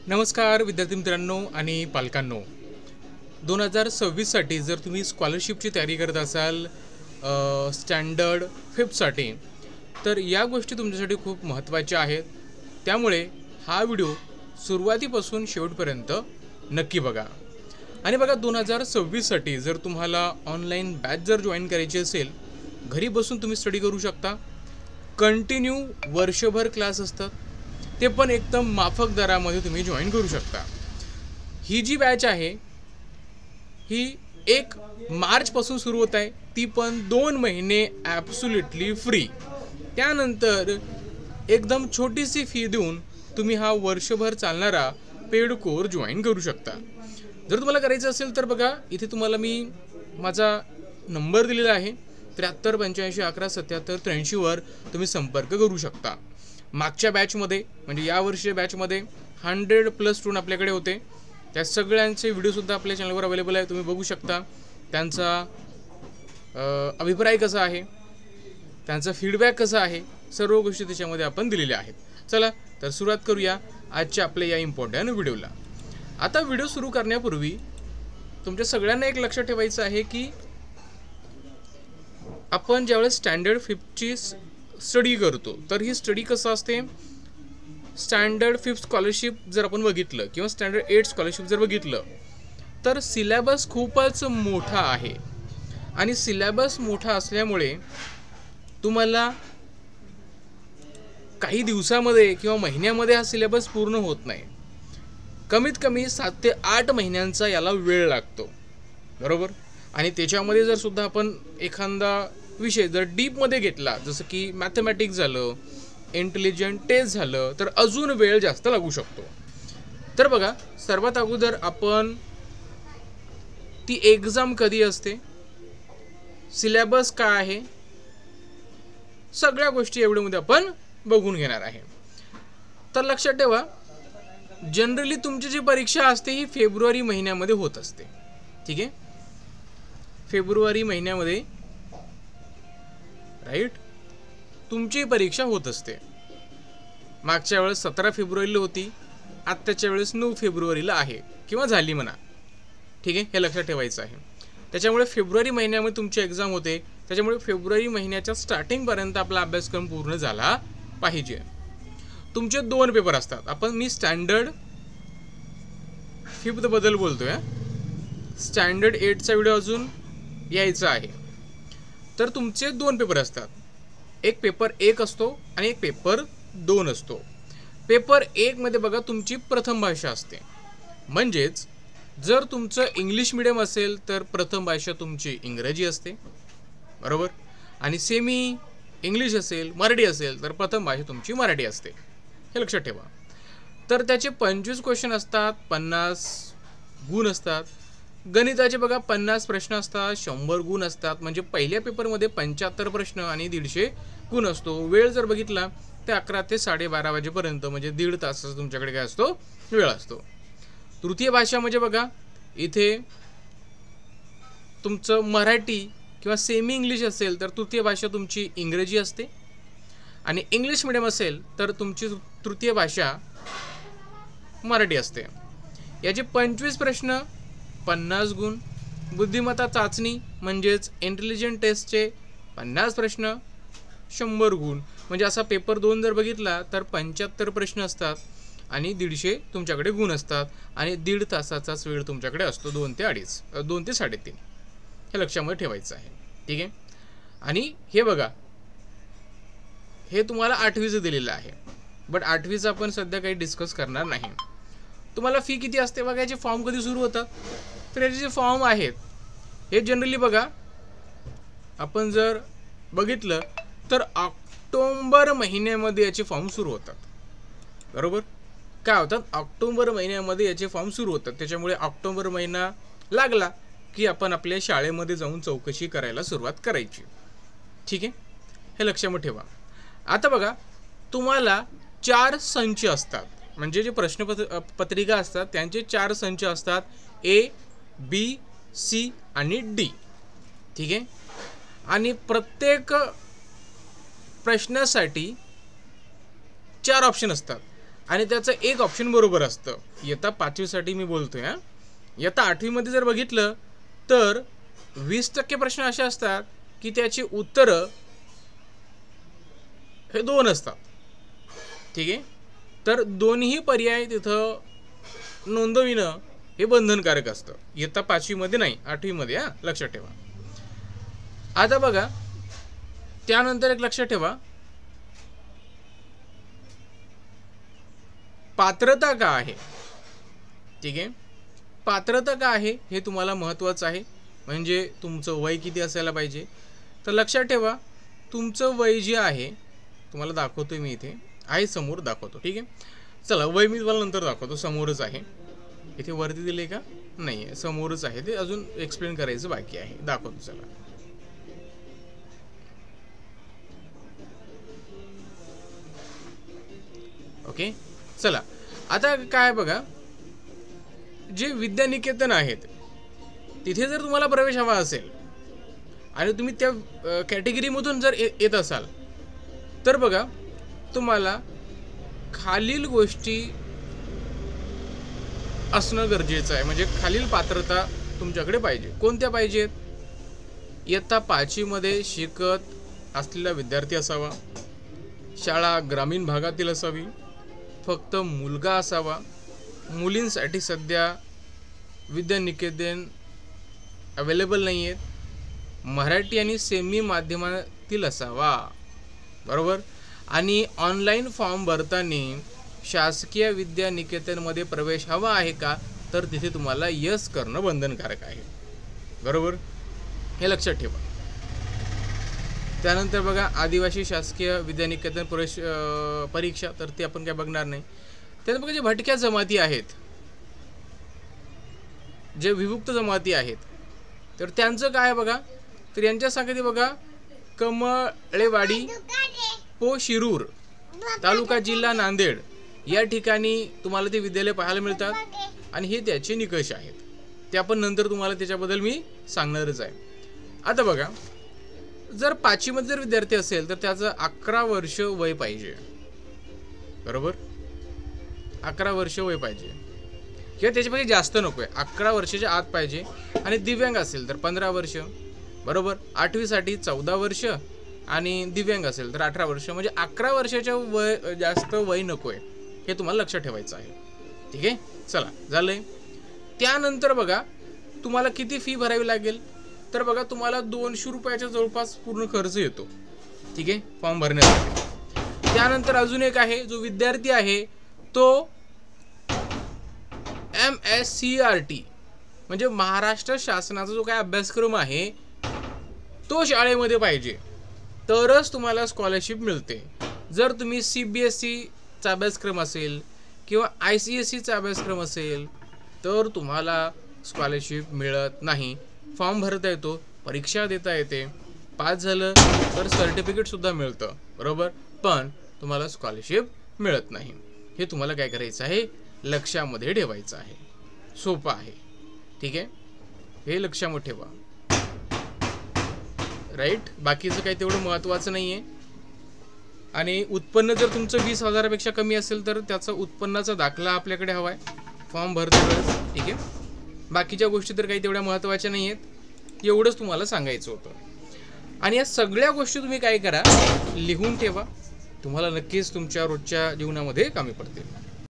नमस्कार विद्यार्थी मित्रांनो आणि पालकांनो. 2026साठी जर तुम्ही स्कॉलरशिपची तयारी करत असाल स्टँडर्ड 5साठी, तर या गोष्टी तुमच्यासाठी खूप महत्त्वाच्या आहेत. त्यामुळे हा व्हिडिओ सुरुवातीपासून शेवटपर्यंत नक्की बघा. आणि बघा, 2026साठी जर तुम्हाला ऑनलाईन बॅच जर जॉईन करायची असेल, घरी बसून तुम्ही स्टडी करू शकता. कंटिन्यू वर्षभर क्लास असतात, ते पण एकदम माफक दरामध्ये तुम्ही जॉईन करू शकता. ही जी बॅच आहे ही 1 मार्चपासून सुरू होत आहे, ती पण 2 महिने ॲब्सोल्युटली फ्री. त्यानंतर एकदम छोटीशी फी देऊन तुम्ही हा वर्षभर चालणारा पेड कोर्स जॉईन करू शकता. जर तुम्हाला करायचं असेल तर बघा, इथे तुम्हाला मी माझा नंबर दिलेला आहे 73 85 11 77 83 वर तुम्ही संपर्क करू शकता. मागच्या बॅचमध्ये म्हणजे या वर्षीच्या बॅचमध्ये 100+ स्टुडंट आपल्याकडे होते. त्या सगळ्यांचे व्हिडिओसुद्धा आपल्या चॅनलवर अवेलेबल आहे, तुम्ही बघू शकता. त्यांचा अभिप्राय कसा आहे, त्यांचा फीडबॅक कसा आहे, सर्व गोष्टी त्याच्यामध्ये आपण दिलेल्या आहेत. चला तर सुरुवात करूया आजच्या आपल्या या इम्पॉर्टंट व्हिडिओला. आता व्हिडिओ सुरू करण्यापूर्वी तुमच्या सगळ्यांना एक लक्षात ठेवायचं आहे की आपण ज्यावेळेस स्टँडर्ड 5ची स्टडी करतो, तर ही स्टडी कसं असते, स्टँडर्ड 5 स्कॉलरशिप जर आपण बघितलं किंवा स्टँडर्ड 8 स्कॉलरशिप जर बघितलं, तर सिलेबस खूपच मोठा आहे. आणि सिलेबस मोठा असल्यामुळे तुम्हाला काही दिवसामध्ये किंवा महिन्यामध्ये हा सिलेबस पूर्ण होत नाही. कमीत कमी 7 ते 8 महिन्यांचा याला वेळ लागतो, बरोबर. आणि त्याच्यामध्ये जर सुद्धा आपण एखादा विषय जर डीपमध्ये घेतला, जसं की मॅथमॅटिक्स झालं, इंटेलिजंट टेस्ट झालं, तर अजून वेळ जास्त लागू शकतो. तर बघा, सर्वात अगोदर आपण ती एक्झाम कधी असते, सिलेबस काय आहे, सगळ्या गोष्टी एवढ्यामध्ये आपण बघून घेणार आहे. तर लक्षात ठेवा, जनरली तुमची जी परीक्षा असते ही फेब्रुवारी महिन्यामध्ये होत असते. ठीक आहे, फेब्रुवारी महिन्यामध्ये राईट तुमची परीक्षा होत असते. मागच्या वेळेस 17 फेब्रुवारीला होती, आत्ताच्या वेळेस 9 फेब्रुवारीला आहे किंवा झाली म्हणा. ठीक आहे, हे लक्षात ठेवायचं आहे. त्याच्यामुळे फेब्रुवारी महिन्यामध्ये तुमची एक्झाम होते. त्याच्यामुळे फेब्रुवारी महिन्याच्या स्टार्टिंगपर्यंत आपला अभ्यासक्रम पूर्ण झाला पाहिजे. तुमचे 2 पेपर असतात. मी स्टँडर्ड 5 बद्दल बोलतोय, स्टँडर्ड 8चा व्हिडिओ अजून यायचा आहे. तर तुमचे 2 पेपर असतात. एक पेपर 1 असतो आणि एक पेपर 2 असतो. पेपर 1 मध्ये बघा, तुमची प्रथम भाषा असते. म्हणजेच जर तुमचं इंग्लिश मिडियम असेल तर प्रथम भाषा तुमची इंग्रजी असते, बरोबर. आणि सेमी इंग्लिश असेल, मराठी असेल, तर प्रथम भाषा तुमची मराठी असते. हे लक्षात ठेवा. तर त्याचे 25 क्वेश्चन असतात, 50 गुण असतात. गणिताचे बघा 50 प्रश्न असतात, 100 गुण असतात. म्हणजे पहिल्या पेपरमध्ये 75 प्रश्न आणि 150 गुण असतो. वेळ जर बघितला तर 11 ते 12:30 वाजेपर्यंत, म्हणजे 1.5 तासाचा तुमच्याकडे काय असतो, वेळ असतो. तृतीय भाषा म्हणजे बघा, इथे तुमचं मराठी किंवा सेमी इंग्लिश असेल तर तृतीय भाषा तुमची इंग्रजी असते. आणि इंग्लिश मिडियम असेल तर तुमची तृतीय भाषा मराठी असते. याचे 25 प्रश्न, 50 गुण. बुद्धिमत्ता चाचणी म्हणजेच इंटेलिजंट टेस्टचे 50 प्रश्न, 100 गुण. म्हणजे असा पेपर 2 जर बघितला तर 75 प्रश्न असतात आणि 150 तुमच्याकडे गुण असतात. आणि 1.5 तासाचाच वेळ तुमच्याकडे असतो, 2 ते 3.5. हे लक्षामध्ये ठेवायचं आहे. ठीक आहे. आणि हे बघा, हे तुम्हाला 8वीचं दिलेलं आहे, बट 8वीचं आपण सध्या काही डिस्कस करणार नाही. तुम्हाला फी किती असते बघा, याचे फॉर्म कधी सुरू होतात, तर याचे जे फॉर्म आहेत हे जनरली बघा, आपण जर बघितलं तर ऑक्टोबर महिन्यामध्ये याचे फॉर्म सुरू होतात, बरोबर. काय होतात, ऑक्टोबर महिन्यामध्ये याचे फॉर्म सुरू होतात. त्याच्यामुळे ऑक्टोबर महिना लागला की आपण आपल्या शाळेमध्ये जाऊन चौकशी करायला सुरुवात करायची. ठीक आहे, हे लक्षामध्ये ठेवा. आता बघा, तुम्हाला 4 संच असतात, म्हणजे जे पत्रिका असतात त्यांचे 4 संच असतात, A, B, C आणि D. ठीक आहे. आणि प्रत्येक प्रश्नासाठी 4 ऑप्शन असतात. आणि त्याचं एक ऑप्शन बरोबर असतं. इयत्ता 5वीसाठी मी बोलतोय हां. इयत्ता 8वीमध्ये जर बघितलं तर 20% प्रश्न असे असतात की त्याची उत्तरं हे 2 असतात. ठीक आहे. तर दोन्ही पर्याय तिथं नोंदविणं हे बंधनकारक असतं. इयत्ता 5वीमध्ये नाही, 8वीमध्ये हां, लक्षात ठेवा. आता बघा, त्यानंतर एक लक्षात ठेवा, पात्रता का आहे. ठीक आहे. पात्रता का आहे हे तुम्हाला महत्त्वाचं आहे. म्हणजे तुमचं वय किती असायला पाहिजे. तर लक्षात ठेवा, तुमचं वय जे आहे, तुम्हाला दाखवतोय मी इथे आहे, समोर दाखवतो. ठीक आहे. चला, वय मी तुम्हाला नंतर दाखवतो, समोरच आहे. इथे वरती दिले का, नाही आहे, समोरच आहे. ते अजून एक्सप्लेन करायचं बाकी आहे, दाखवतो. चला, ओके. चला, आता काय बघा, जे विद्यानिकेतन आहेत तिथे जर तुम्हाला प्रवेश हवा असेल आणि तुम्ही त्या कॅटेगरीमधून जर येत असाल तर बघा, तुम्हाला खालील गोष्टी असणं गरजेचं आहे. म्हणजे खालील पात्रता तुमच्याकडे पाहिजे. कोणत्या पाहिजेत? इयत्ता 5वीमध्ये शिकत असलेला विद्यार्थी असावा, शाळा ग्रामीण भागातील असावी, फक्त मुलगा असावा, मुलींसाठी सध्या विद्यानिकेतन अवेलेबल नाही आहेत, मराठी आणि सेमी माध्यमातील असावा, बरोबर. आणि ऑनलाईन फॉर्म भरताना शासकीय विद्यानिकेतनमध्ये प्रवेश हवा आहे का, तर तिथे तुम्हाला यस करणं बंधनकारक आहे, बरोबर. हे लक्षात ठेवा. त्यानंतर बघा, आदिवासी शासकीय विद्यानिकेतन प्रवेश परीक्षा, तर ते आपण काय बघणार नाही. त्यानंतर बघा, जे भटक्या जमाती आहेत, जे विमुक्त जमाती आहेत, तर त्यांचं काय बघा, तर यांच्यासाठी बघा, कमळेवाडी पो शिरूर तालुका जिल्हा नांदेड या ठिकाणी तुम्हाला ते विद्यालय पाहायला मिळतात. आणि हे त्याचे निकष आहेत, ते आपण नंतर तुम्हाला त्याच्याबद्दल मी सांगणारच आहे. आता बघा, जर 5वीमध्ये जर विद्यार्थी असेल तर त्याचं 11 वर्ष वय पाहिजे, बरोबर. 11 वर्ष वय पाहिजे किंवा त्याच्यापेक्षा जास्त नको आहे, 11 वर्षाच्या आत पाहिजे. आणि दिव्यांग असेल तर 15 वर्ष, बरोबर. 8वीसाठी 14 वर्ष आणि दिव्यांग असेल तर 18 वर्ष. म्हणजे 11 वर्षाच्या वय जास्त वय नको आहे, हे तुम्हाला लक्षात ठेवायचं आहे. ठीक आहे. चला, झालंय. त्यानंतर बघा, तुम्हाला किती फी भरावी लागेल, तर बघा, तुम्हाला 200 रुपयाच्या जवळपास पूर्ण खर्च येतो. ठीक आहे, फॉर्म भरण्यासाठी. त्यानंतर अजून एक आहे, जो विद्यार्थी आहे तो MSCRT म्हणजे महाराष्ट्र शासनाचा जो काय अभ्यासक्रम आहे तो शाळेमध्ये पाहिजे, तरच तुम्हाला स्कॉलरशिप मिळते. जर तुम्ही CBSEचा अभ्यासक्रम असेल किंवा ICSEचा अभ्यासक्रम असेल तर तुम्हाला स्कॉलरशिप मिळत नाही. फॉर्म भरता येतो, परीक्षा देता येते, पास झालं तर सर्टिफिकेटसुद्धा मिळतं, बरोबर. पण तुम्हाला स्कॉलरशिप मिळत नाही. हे तुम्हाला काय करायचं आहे, लक्षामध्ये ठेवायचं आहे. सोपं आहे. ठीक आहे, हे लक्षामध्ये ठेवा, राईट. बाकीचं काही तेवढं महत्त्वाचं नाही आहे. आणि उत्पन्न जर तुमचं 20,000पेक्षा कमी असेल तर त्याचा उत्पन्नाचा दाखला आपल्याकडे हवा आहे फॉर्म भरते वेळेस. ठीक आहे, बाकीच्या गोष्टी तर काही तेवढ्या महत्त्वाच्या नाही आहेत, एवढंच तुम्हाला सांगायचं होतं. आणि या सगळ्या गोष्टी तुम्ही काय करा, लिहून ठेवा, तुम्हाला नक्कीच तुमच्या रोजच्या जीवनामध्ये कामी पडतील.